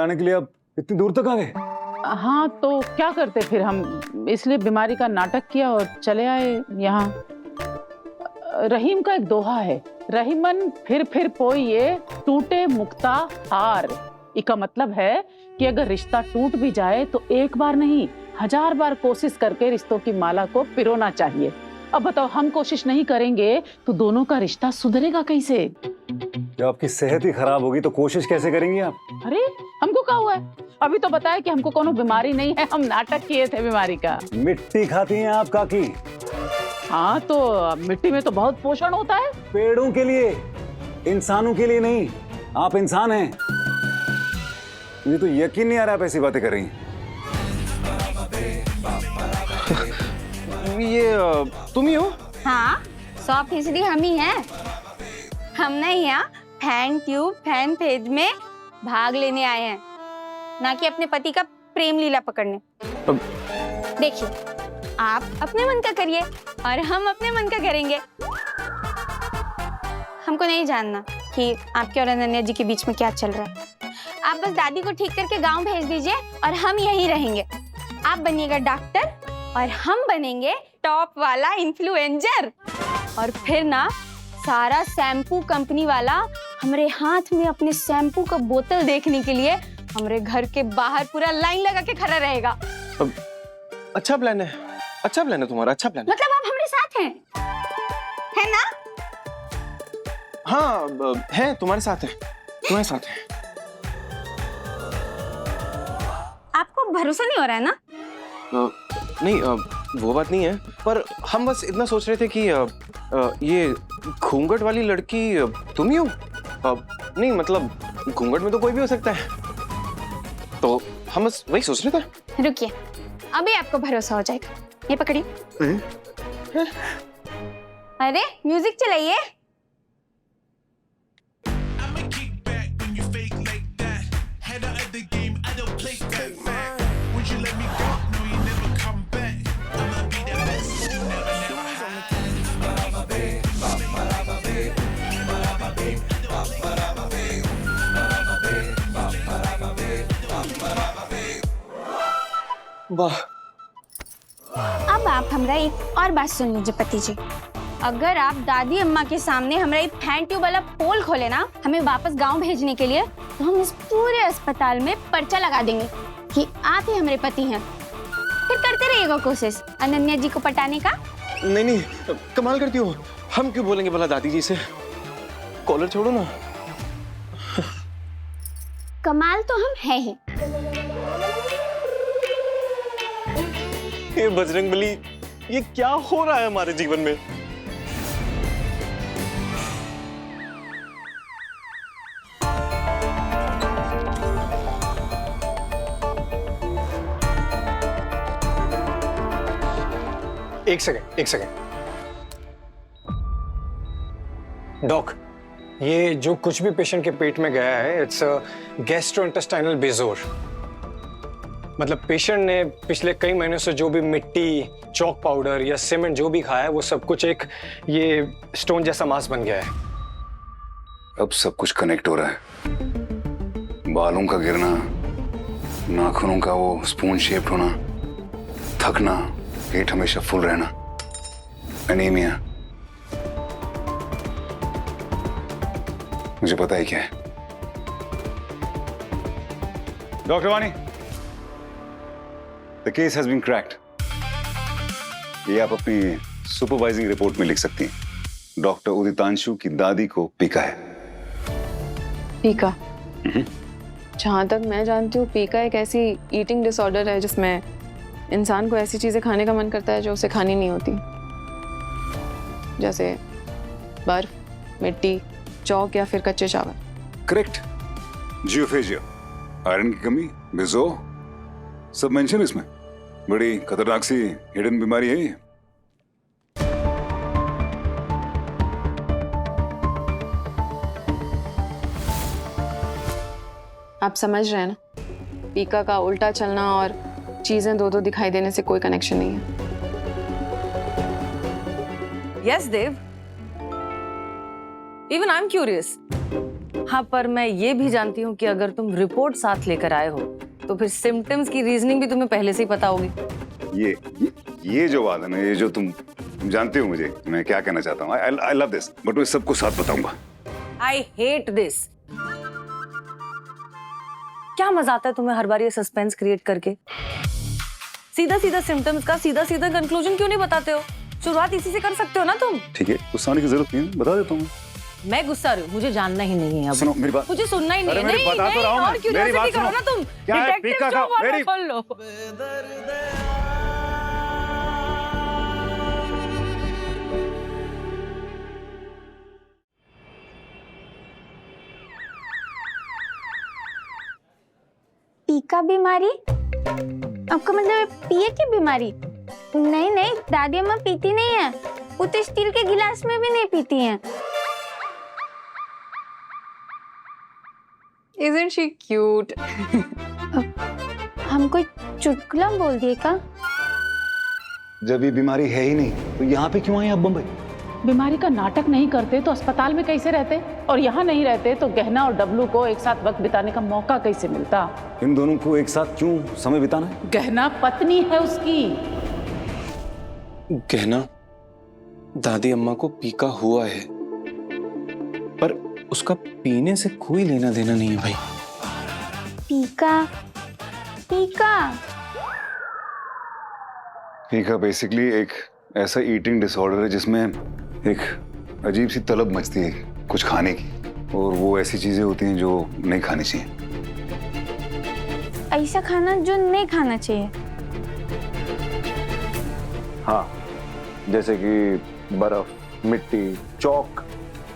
जाने के लिए आप इतनी दूर तक आ गए? हाँ तो क्या करते फिर हम, इसलिए बीमारी का नाटक किया और चले आए यहाँ। रहीम का एक दोहा है, रहीमन फिर पोइए टूटे मुक्ता हार। इसका मतलब है कि अगर रिश्ता टूट भी जाए तो एक बार नहीं 1000 बार कोशिश करके रिश्तों की माला को पिरोना चाहिए। अब बताओ, हम कोशिश नहीं करेंगे तो दोनों का रिश्ता सुधरेगा कैसे? जब आपकी सेहत ही खराब होगी तो कोशिश कैसे करेंगी आप? अरे हमको क्या हुआ है? अभी तो बताया कि हमको कोनो बीमारी नहीं है, हम नाटक किए थे बीमारी का। मिट्टी खाती हैं आप काकी? हाँ तो मिट्टी में तो बहुत पोषण होता है। पेड़ों के लिए, इंसानों के लिए नहीं। आप इंसान हैं। मुझे तो यकीन नहीं आ रहा आप ऐसी बातें कर रही हैं। ये तुम ही हो? हाँ 100% हम ही हैं। हमने यहाँ फैन ट्यूब फैन पेज में भाग लेने आए हैं, ना कि अपने पति का प्रेम लीला पकड़ने। देखिए, आप अपने मन का करिए और हम अपने मन का करेंगे। हमको नहीं जानना कि आपके और अनन्या जी के बीच में क्या चल रहा है। आप बस दादी को ठीक करके गांव भेज दीजिए और हम यहीं रहेंगे। आप बनिएगा डॉक्टर और हम बनेंगे टॉप वाला इन्फ्लुएंसर। और फिर ना सारा शैम्पू कंपनी वाला हमारे हाथ में अपने शैम्पू का बोतल देखने के लिए हमारे घर के बाहर पूरा लाइन लगा के खड़ा रहेगा। अच्छा प्लान है, अच्छा प्लान है तुम्हारा, अच्छा प्लान है। मतलब आप हमारे साथ हैं, है ना? हाँ है, तुम्हारे साथ है, तुम्हारे साथ है। आपको भरोसा नहीं हो रहा है ना? नहीं वो बात नहीं है, पर हम बस इतना सोच रहे थे कि ये घूंघट वाली लड़की तुम ही हो? नहीं मतलब घूंघट में तो कोई भी हो सकता है, तो हम बस वही सोच रहे थे। रुकिए, अभी आपको भरोसा हो जाएगा। ये पकड़िए। अरे म्यूजिक चलाइए। वाह। अब आप हमरा एक और बात सुन लीजिए पति जी। अगर आप दादी अम्मा के सामने हमारा एक फैन ट्यूब वाला पोल खोले ना हमें वापस गांव भेजने के लिए, तो हम इस पूरे अस्पताल में पर्चा लगा देंगे कि आप ही हमारे पति हैं। फिर करते रहिएगा कोशिश अनन्या जी को पटाने का। नहीं नहीं, कमाल करती हो। हम क्यों बोलेंगे भला दादी जी से? कॉलर छोड़ो ना। कमाल तो हम है ही। ये बजरंगबली, ये क्या हो रहा है हमारे जीवन में? एक सेकंड। डॉक, ये जो कुछ भी पेशेंट के पेट में गया है, इट्स गैस्ट्रोइंटेस्टाइनल बेजोर। मतलब पेशेंट ने पिछले कई महीनों से जो भी मिट्टी, चॉक पाउडर या सीमेंट जो भी खाया है, वो सब कुछ एक ये स्टोन जैसा मांस बन गया है। अब सब कुछ कनेक्ट हो रहा है। बालों का गिरना, नाखूनों का वो स्पून शेप्ड होना, थकना, पेट हमेशा फुल रहना, एनीमिया। मुझे पता ही क्या है। Doctor Wani, the case has been cracked. ये आप अपनी सुपरवाइजिंग रिपोर्ट में लिख सकती हैं। डॉक्टर उदितांशु की दादी को पीका है। पीका? जहाँ तक मैं जानती हूँ पीका एक ऐसी ईटिंग डिसऑर्डर है जिसमें इंसान को ऐसी चीजें खाने का मन करता है जो उसे खानी नहीं होती, जैसे बर्फ, मिट्टी, चौक या फिर कच्चे चावल। करेक्ट। जियोफेजिया, आयरन की कमी, बेजो, सब मेंशन इसमें। बड़ी खतरनाक सी हिडन बीमारी है ये। आप समझ रहे हैं ना, पीका का उल्टा चलना और चीजें दो दो दिखाई देने से कोई कनेक्शन नहीं है। Yes, Dev. Even I'm curious. हाँ, पर मैं ये भी जानती हूँ कि अगर तुम रिपोर्ट साथ लेकर आए हो तो फिर सिम्टम्स की रीजनिंग भी तुम्हें पहले से ही पता होगी। ये जो बात है ना, ये जो तुम जानते हो मुझे मैं क्या कहना चाहता हूँ। आई लव दिस, बट मैं सबको साथ बताऊंगा। I hate this. क्या मजा आता है तुम्हें हर बार ये सस्पेंस क्रिएट करके? सीधा सीधा सिम्टम्स का सीधा सीधा कंक्लूजन क्यों नहीं बताते हो? शुरुआत इसी से कर सकते हो ना तुम। ठीक है, गुस्सा आने की जरूरत नहीं है, बता देता हूँ। मैं गुस्सा रही हूँ, मुझे जानना ही नहीं है अब। सुनो मेरी बात, मुझे सुनना ही नहीं अरे है। मेरी नहीं, बता तो रहा हूँ और मैं। क्यूरियोसिटी मेरी बात करो सुनो। ना तुम। क्या है, डिटेक्टिव पीका शो का वाला मेरी- खोल लो। पीका बीमारी? आपका मतलब पिए की बीमारी? नहीं नहीं, दादी अम्मा पीती नहीं है। वो तो स्टील के गिलास में भी नहीं पीती हैं। Isn't she cute? हम कोई चुटकुला बोल दिए का? जब ये बीमारी है ही नहीं तो यहाँ पे क्यों आए आप बम्बई? बीमारी का नाटक नहीं करते तो अस्पताल में कैसे रहते, और यहाँ नहीं रहते तो गहना और डब्लू को एक साथ वक्त बिताने का मौका कैसे मिलता? इन दोनों को एक साथ क्यों समय बिताना है? गहना पत्नी है उसकी। गहना दादी अम्मा को पीका हुआ है, पर उसका पीने से कोई लेना देना नहीं है भाई। पीका पीका पीका बेसिकली एक ऐसा ईटिंग डिसऑर्डर है जिसमें एक अजीब सी तलब मचती है कुछ खाने की, और वो ऐसी चीजें होती हैं जो नहीं खानी चाहिए। ऐसा खाना जो नहीं खाना चाहिए। हाँ, जैसे कि बर्फ, मिट्टी, चौक,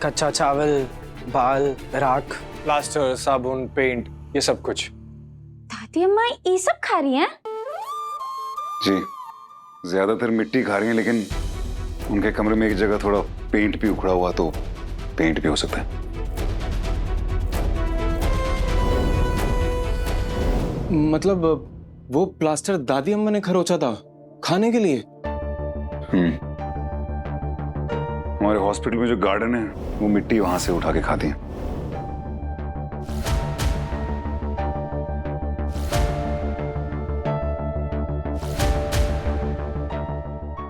कच्चा चावल, बाल, राख, प्लास्टर, साबुन, पेंट, ये सब कुछ। दादी अम्मा ये सब खा रही हैं? जी, ज्यादातर मिट्टी खा रही हैं, लेकिन उनके कमरे में एक जगह थोड़ा पेंट भी उखड़ा हुआ, तो पेंट भी हो सकता है। मतलब वो प्लास्टर दादी अम्मा ने खरोचा था खाने के लिए। हमारे हॉस्पिटल में जो गार्डन है वो मिट्टी वहां से उठा के खाती हैं।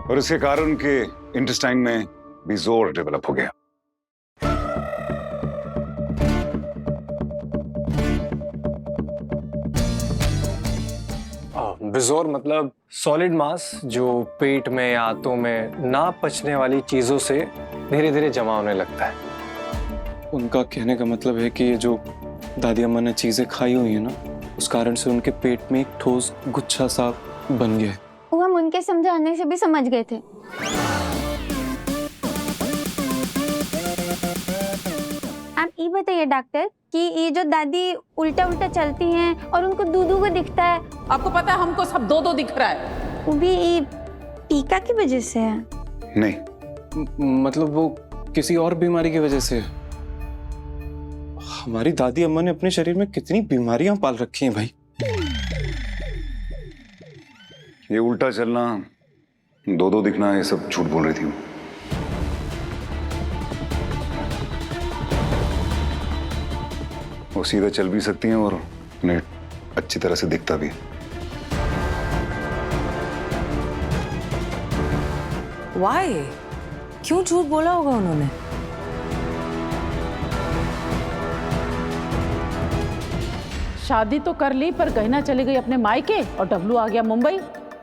और इसके कारण उनके इंटेस्टाइन में बिजोर डेवलप हो गया। बिजोर मतलब सॉलिड मास जो पेट में या आंतों में ना पचने वाली चीजों से धीरे धीरे जमा होने लगता है। उनका कहने का मतलब है कि ये जो दादी अम्मा ने चीजें खाई हुई है ना, उस कारण से उनके पेट में एक ठोस गुच्छा सा बन गया है। वो हम उनके समझाने से भी समझ गए थे। आप ये बताइए डॉक्टर कि ये जो दादी उल्टा उल्टा चलती हैं और उनको दूधू को दिखता है, आपको पता है हमको सब दो दो दिख रहा है। वो भी ये टीका की वजह से है? नहीं, मतलब वो किसी और बीमारी की वजह से। हमारी दादी अम्मा ने अपने शरीर में कितनी बीमारियां पाल रखी हैं भाई। ये उल्टा चलना, दो दो दिखना, ये सब झूठ बोल रही थी वो। वो सीधा चल भी सकती हैं और उन्हें अच्छी तरह से दिखता भी है। Why? क्यों झूठ बोला होगा उन्होंने? शादी तो कर ली पर गहना चली गई अपने मायके और डब्लू आ गया मुंबई,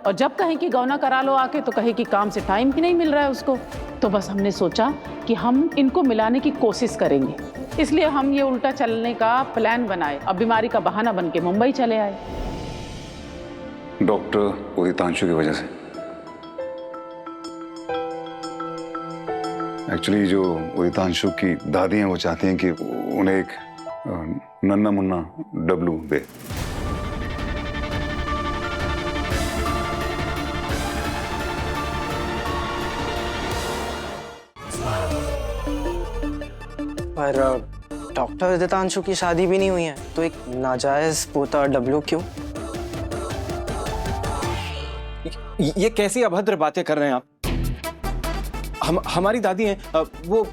और जब कहें कि गौना करा लो आके तो कहे कि काम से टाइम ही नहीं मिल रहा है उसको। तो बस हमने सोचा कि हम इनको मिलाने की कोशिश करेंगे, इसलिए हम ये उल्टा चलने का प्लान बनाए और बीमारी का बहाना बन के मुंबई चले आए। डॉक्टर उदितांशु की वजह से। एक्चुअली जो उदितांशु की दादी हैं वो चाहती हैं कि उन्हें एक नन्ना मुन्ना डब्लू दे। पर डॉक्टर उदितांशु की शादी भी नहीं हुई है, तो एक नाजायज पोता डब्लू क्यों? ये कैसी अभद्र बातें कर रहे हैं आप? हमारी दादी हैं, वो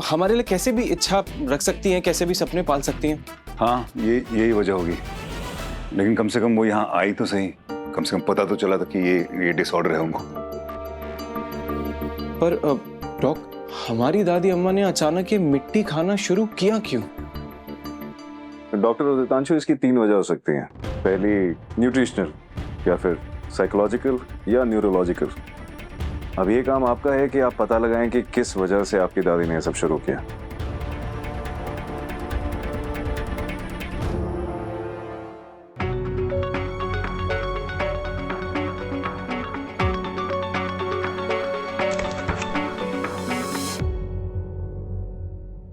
हमारे लिए कैसे भी इच्छा रख सकती हैं, कैसे भी सपने पाल सकती हैं। हाँ, यही वजह होगी। लेकिन कम से कम वो यहाँ आई तो सही, कम से कम पता तो चला था कि ये डिसऑर्डर है उनको। पर डॉक, हमारी दादी अम्मा ने अचानक ये मिट्टी खाना शुरू किया क्यों? डॉक्टर उदितांशु, इसकी 3 वजह हो सकती हैं। पहली न्यूट्रिशनल, या फिर साइकोलॉजिकल, या न्यूरोलॉजिकल। अब ये काम आपका है कि आप पता लगाएं कि किस वजह से आपकी दादी ने ये सब शुरू किया।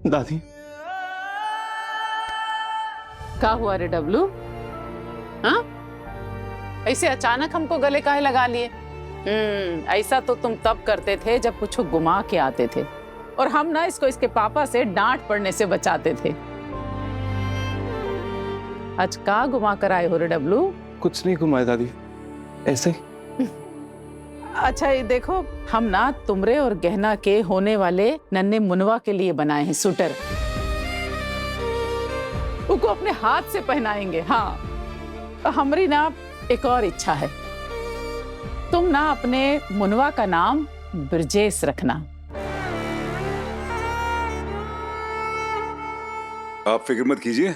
दादी, क्या हुआ रे डब्लू? हाँ, ऐसे अचानक हमको गले काहे लगा लिए? ऐसा तो तुम तब करते थे जब कुछ गुमा के आते थे, और हम ना इसको इसके पापा से डांट पड़ने से बचाते थे। आज का गुमा कर आए हो रे डब्लू? कुछ नहीं घुमाए दादी, ऐसे ही। अच्छा ये देखो, हम ना तुमरे और गहना के होने वाले नन्हे मुनवा के लिए बनाए हैं सूटर। उसको अपने हाथ से पहनाएंगे। हाँ, हमारी ना एक और इच्छा है, तुम ना अपने मुनवा का नाम ब्रजेश रखना। आप फिक्र मत कीजिए,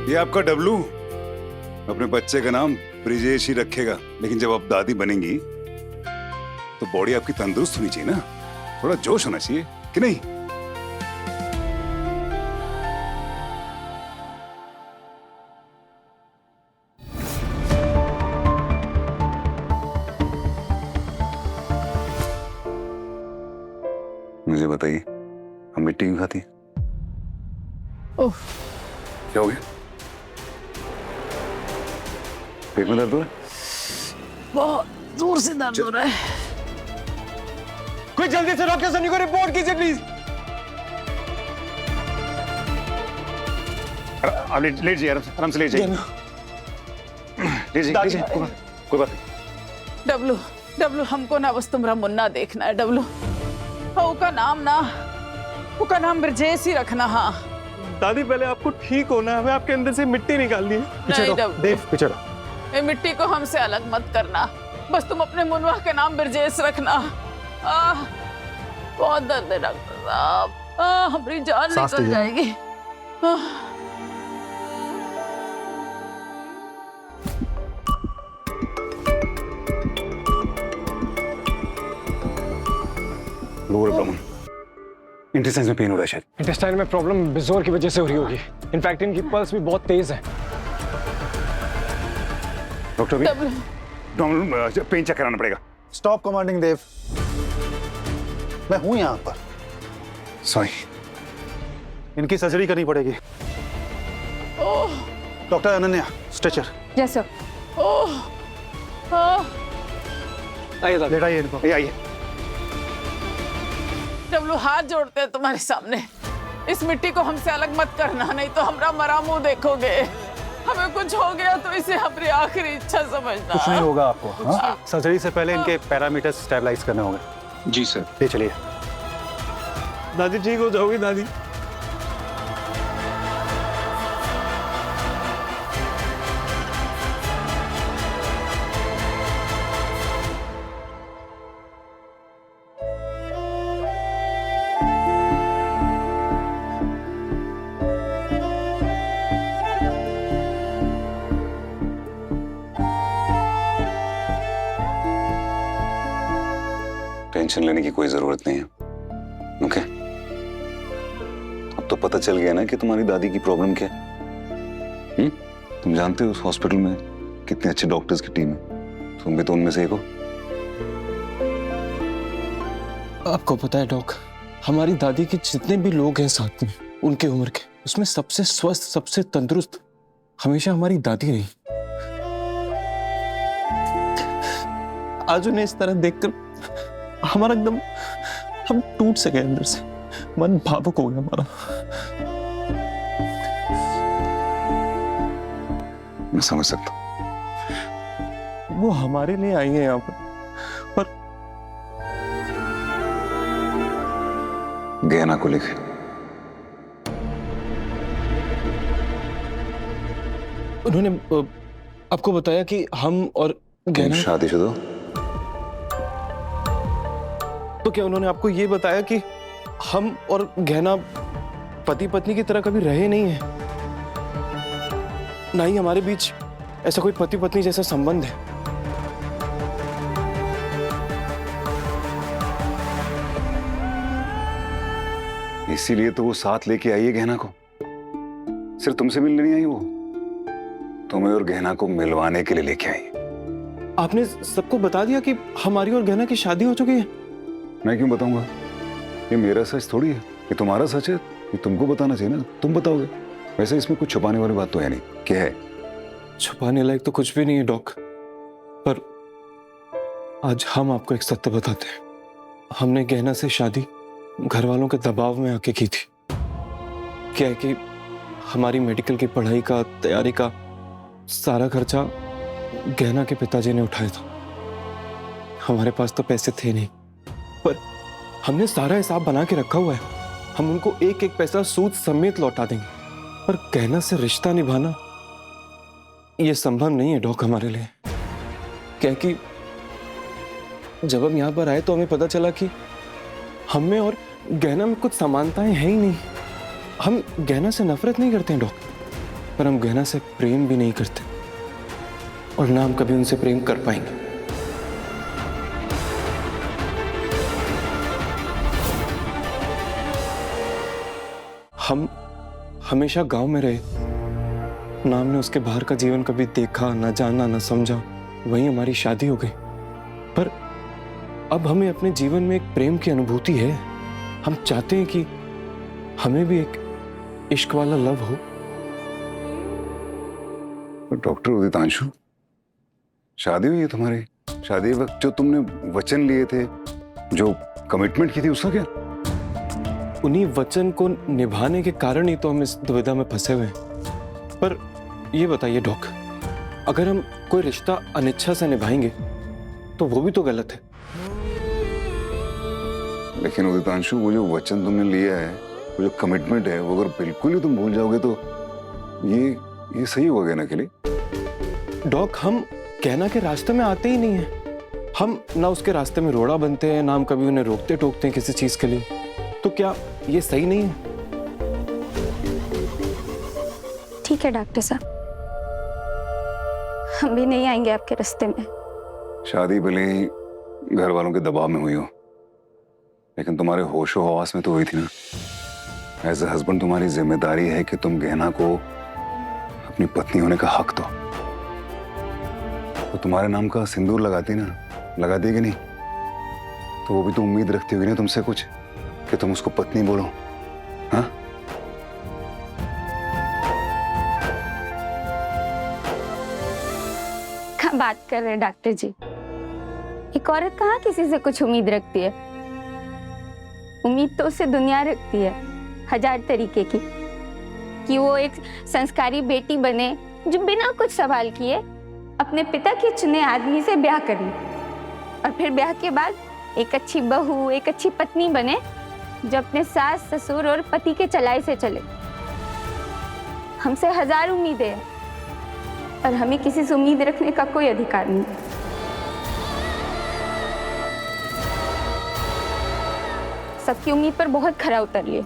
ये आपका डब्लू अपने बच्चे का नाम ब्रिजेश ही रखेगा। लेकिन जब आप दादी बनेंगी तो बॉडी आपकी तंदुरुस्त होनी चाहिए ना, थोड़ा जोश होना चाहिए कि नहीं? मुझे बताइए, हम मिट्टी क्यों खाती हैं? ओह, क्या हो गया? पेट में दर्द हो रहा है? बहुत जोर से दर्द हो रहा है। कोई जल्दी से डॉक्टर सनी को रिपोर्ट कीजिए प्लीज। आप लेट जाइए, आराम से लेट जाइए। कोई बात नहीं। डब्लू, डब्लू, हमको ना बस तुम्हारा मुन्ना देखना है डब्लू। उसका नाम ब्रजेश ही रखना। हाँ दादी, पहले आपको ठीक होना है, हमें आपके अंदर से मिट्टी निकालनी है। नहीं डब्लू, देव पीछे ये मिट्टी को हमसे अलग मत करना, बस तुम अपने मुनवा के नाम ब्रजेश रखना। बहुत दर्द है डॉक्टर साहब, हमारी जान निकल जाएगी। लोअर एब्डोमेन, इंटेस्टाइन में पेन हो रहा है शायद। इंटेस्टाइन में प्रॉब्लम बिजोर की वजह से हो रही होगी। इनफैक्ट इनकी पल्स भी बहुत तेज है। डॉक्टर भी पेन चेक कराना पड़ेगा। स्टॉप कमांडिंग देव, मैं हूं यहां पर। सॉरी, इनकी सर्जरी करनी पड़ेगी। Doctor Ananya, stretcher. Yes sir. आइए दादी, लेटाइए इनको। आइए। डब्लू, हाथ जोड़ते हैं तुम्हारे सामने, इस मिट्टी को हमसे अलग मत करना, नहीं तो हमारा मरा मुंह देखोगे। हमें कुछ हो गया तो इसे अपनी आखिरी इच्छा समझना। कुछ नहीं होगा आपको। हाँ? सर्जरी से पहले इनके पैरामीटर्स स्टेबलाइज करने होंगे। जी सर। ले चलिए। दादी ठीक हो जाओगी दादी। टेंशन लेने की कोई जरूरत नहीं है, ओके? अब तो पता चल गया ना कि तुम्हारी दादी की प्रॉब्लम क्या है। तुम जानते हो उस हॉस्पिटल में कितने अच्छे डॉक्टर्स की टीम है, तुम भी तो उनमें से एक हो। आपको पता है डॉक, हमारी दादी के जितने भी लोग हैं साथ में उनके उम्र के, उसमें सबसे स्वस्थ, सबसे तंदुरुस्त हमेशा हमारी दादी रही। आज उन्हें इस तरह देखकर हमारा एकदम, हम टूट से गए अंदर से, मन भावुक हो गया हमारा। मैं समझ सकता हूँ। वो हमारे लिए आई है यहाँ पर गहना को लेके। उन्होंने आपको बताया कि हम और गहना। शादीशुदा? तो क्या उन्होंने आपको ये बताया कि हम और गहना पति पत्नी की तरह कभी रहे नहीं है, ना ही हमारे बीच ऐसा कोई पति पत्नी जैसा संबंध है? इसीलिए तो वो साथ लेके आई है गहना को। सिर्फ तुमसे मिलने नहीं आई वो, तुम्हें और गहना को मिलवाने के लिए लेके आई है। आपने सबको बता दिया कि हमारी और गहना की शादी हो चुकी है? मैं क्यों बताऊंगा? ये मेरा सच थोड़ी है, ये तुम्हारा सच है। ये तुमको बताना चाहिए ना, तुम बताओगे। वैसे इसमें कुछ छुपाने वाली बात तो है नहीं। क्या है? छुपाने लायक तो कुछ भी नहीं है डॉक, पर आज हम आपको एक सत्य बताते हैं। हमने गहना से शादी घर वालों के दबाव में आके की थी। क्या है कि हमारी मेडिकल की पढ़ाई का, तैयारी का सारा खर्चा गहना के पिताजी ने उठाया था। हमारे पास तो पैसे थे नहीं, पर हमने सारा हिसाब बना के रखा हुआ है। हम उनको एक एक पैसा सूद समेत लौटा देंगे। पर गहना से रिश्ता निभाना ये संभव नहीं है डॉक हमारे लिए। क्या कि जब हम यहाँ पर आए तो हमें पता चला कि हमें और गहना में कुछ समानताएं हैं ही नहीं। हम गहना से नफरत नहीं करते हैं डॉक, पर हम गहना से प्रेम भी नहीं करते, और ना हम कभी उनसे प्रेम कर पाएंगे। हम हमेशा गांव में रहे, ना हमने उसके बाहर का जीवन कभी देखा, ना जाना, ना समझा। वहीं हमारी शादी हो गई। पर अब हमें अपने जीवन में एक प्रेम की अनुभूति है। हम चाहते हैं कि हमें भी एक इश्क वाला लव हो। डॉक्टर उदितांशु, शादी हुई है तुम्हारी? शादी वक्त जो तुमने वचन लिए थे, जो कमिटमेंट की थी, उसका क्या? उन्हीं वचन को निभाने के कारण ही तो हम इस दुविधा में फंसे हुए हैं। पर ये बताइए डॉक, अगर हम कोई रिश्ता अनिच्छा से निभाएंगे तो वो भी तो गलत है। लेकिन उदितांशु, वो जो वचन तुमने लिया है, वो जो कमिटमेंट है, वो अगर बिल्कुल ही तुम भूल जाओगे तो ये सही होगा गहना के लिए? डॉक, हम गहना के रास्ते में आते ही नहीं है। हम ना उसके रास्ते में रोड़ा बनते हैं, ना हम कभी उन्हें रोकते टोकते हैं किसी चीज के लिए। तो क्या ये सही नहीं है? ठीक है डॉक्टर साहब, हम भी नहीं आएंगे आपके रास्ते में। शादी भले ही घर वालों के दबाव में हुई हो, लेकिन तुम्हारे होशो हवास में तो हुई थी ना। एज ए हस्बैंड तुम्हारी जिम्मेदारी है कि तुम गहना को अपनी पत्नी होने का हक दो। तो तुम्हारे नाम का सिंदूर लगाती ना, लगा देगी नहीं, तो वो भी तो उम्मीद रखती होगी ना तुमसे कुछ, कि तुम उसको पत्नी बोलो। हाँ? क्या बात कर रहे हैं डॉक्टर जी? एक औरत कहाँ किसी से कुछ उम्मीद रखती है? उम्मीद तो उससे दुनिया रखती है, हजार तरीके की, कि वो एक संस्कारी बेटी बने जो बिना कुछ सवाल किए अपने पिता के चुने आदमी से ब्याह कर ले, और फिर ब्याह के बाद एक अच्छी बहू, एक अच्छी पत्नी बने जो अपने सास, ससुर और पति के चलाए से चले। हमसे हजार उम्मीदें हैं, पर हमें किसी से उम्मीद रखने का कोई अधिकार नहीं। सबकी उम्मीद पर बहुत खरा उतर लिए,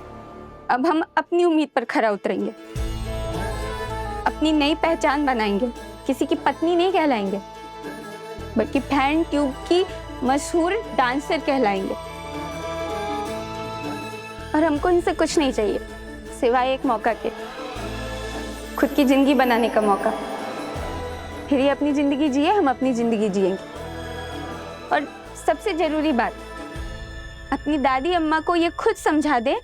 अब हम अपनी उम्मीद पर खरा उतरेंगे। अपनी नई पहचान बनाएंगे, किसी की पत्नी नहीं कहलाएंगे, बल्कि फैन ट्यूब की मशहूर डांसर कहलाएंगे। और हमको इनसे कुछ नहीं चाहिए सिवाय एक मौका के, खुद की जिंदगी बनाने का मौका। फिर ये अपनी जिंदगी जिए, हम अपनी जिंदगी जिएंगे। और सबसे जरूरी बात, अपनी दादी अम्मा को ये खुद समझा दे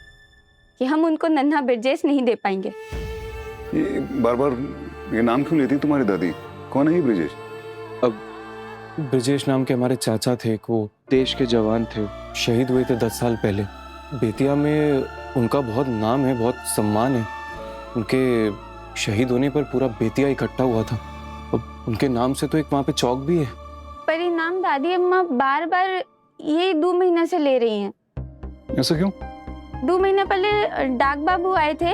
कि हम उनको नन्हा ब्रिजेश नहीं दे पाएंगे। ये बार बार ये नाम क्यों लेती तुम्हारी दादी? कौन है ये ब्रिजेश? अब ब्रिजेश नाम के हमारे चाचा थे, वो देश के जवान थे, शहीद हुए थे 10 साल पहले। बेतिया में उनका बहुत नाम है, बहुत सम्मान है। उनके शहीद होने पर पूरा बेतिया इकट्ठा हुआ था। अब उनके नाम से तो एक वहाँ पे चौक भी है। पर ये नाम दादी अम्मा बार बार ये 2 महीना से ले रही हैं। ऐसा क्यों? 2 महीने पहले डाक बाबू आए थे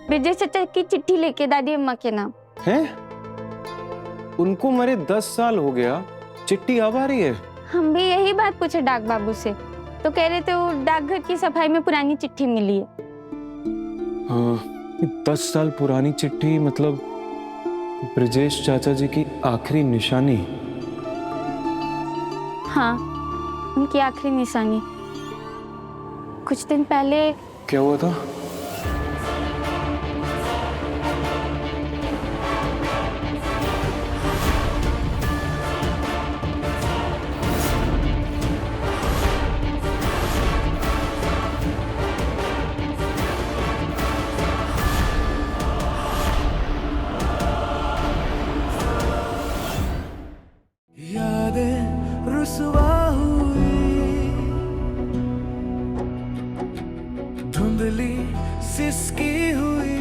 विजय चाचा की चिट्ठी लेके दादी अम्मा के नाम। हैं? उनको मरे 10 साल हो गया, चिट्ठी अब आ रही है? हम भी यही बात पूछे डाक बाबू से, तो कह रहे थे वो डाकघर की सफाई में पुरानी चिट्ठी मिली है। 10 साल पुरानी चिट्ठी, मतलब ब्रजेश चाचा जी की आखिरी निशानी। हाँ, उनकी आखिरी निशानी। कुछ दिन पहले क्या हुआ था? यादें रुसवा हुई, धुंधली सिसकी हुई,